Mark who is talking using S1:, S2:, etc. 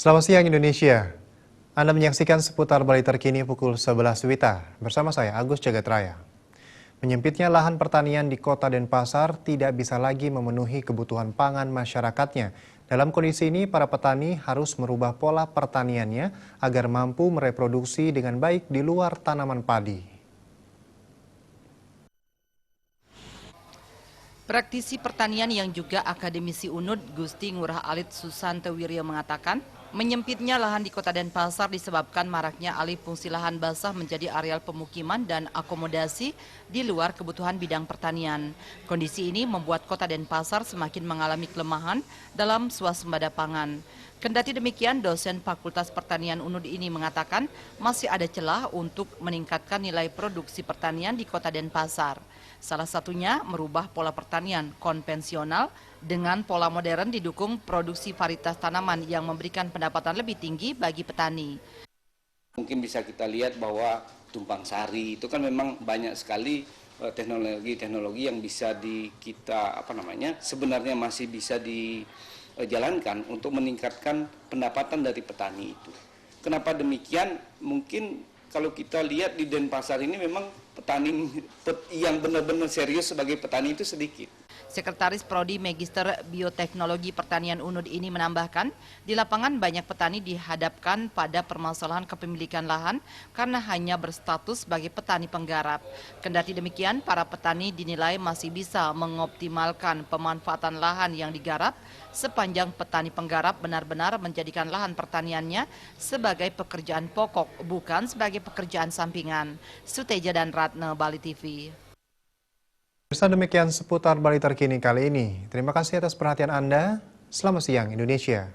S1: Selamat siang Indonesia. Anda menyaksikan seputar Bali terkini pukul 11 WITA. Bersama saya Agus Jagatraya. Menyempitnya lahan pertanian di Kota Denpasar tidak bisa lagi memenuhi kebutuhan pangan masyarakatnya. Dalam kondisi ini, para petani harus merubah pola pertaniannya agar mampu mereproduksi dengan baik di luar tanaman padi.
S2: Praktisi pertanian yang juga akademisi UNUD Gusti Ngurah Alit Susanto Wiryo mengatakan, menyempitnya lahan di Kota Denpasar disebabkan maraknya alih fungsi lahan basah menjadi areal pemukiman dan akomodasi di luar kebutuhan bidang pertanian. Kondisi ini membuat Kota Denpasar semakin mengalami kelemahan dalam swasembada pangan. Kendati demikian, dosen Fakultas Pertanian UNUD ini mengatakan masih ada celah untuk meningkatkan nilai produksi pertanian di Kota Denpasar. Salah satunya merubah pola pertanian konvensional dengan pola modern didukung produksi varietas tanaman yang memberikan pendapatan lebih tinggi bagi petani.
S3: Mungkin bisa kita lihat bahwa tumpang sari itu kan memang banyak sekali teknologi-teknologi yang bisa sebenarnya masih bisa dijalankan untuk meningkatkan pendapatan dari petani itu. Kenapa demikian? Mungkin kalau kita lihat di Denpasar ini memang petani yang benar-benar serius sebagai petani itu sedikit.
S2: Sekretaris Prodi Magister Bioteknologi Pertanian UNUD ini menambahkan, di lapangan banyak petani dihadapkan pada permasalahan kepemilikan lahan karena hanya berstatus sebagai petani penggarap. Kendati demikian, para petani dinilai masih bisa mengoptimalkan pemanfaatan lahan yang digarap sepanjang petani penggarap benar-benar menjadikan lahan pertaniannya sebagai pekerjaan pokok, bukan sebagai pekerjaan sampingan. Suteja dan Ratna, Bali TV.
S1: Pemirsa, demikian seputar Bali terkini kali ini. Terima kasih atas perhatian Anda. Selamat siang Indonesia.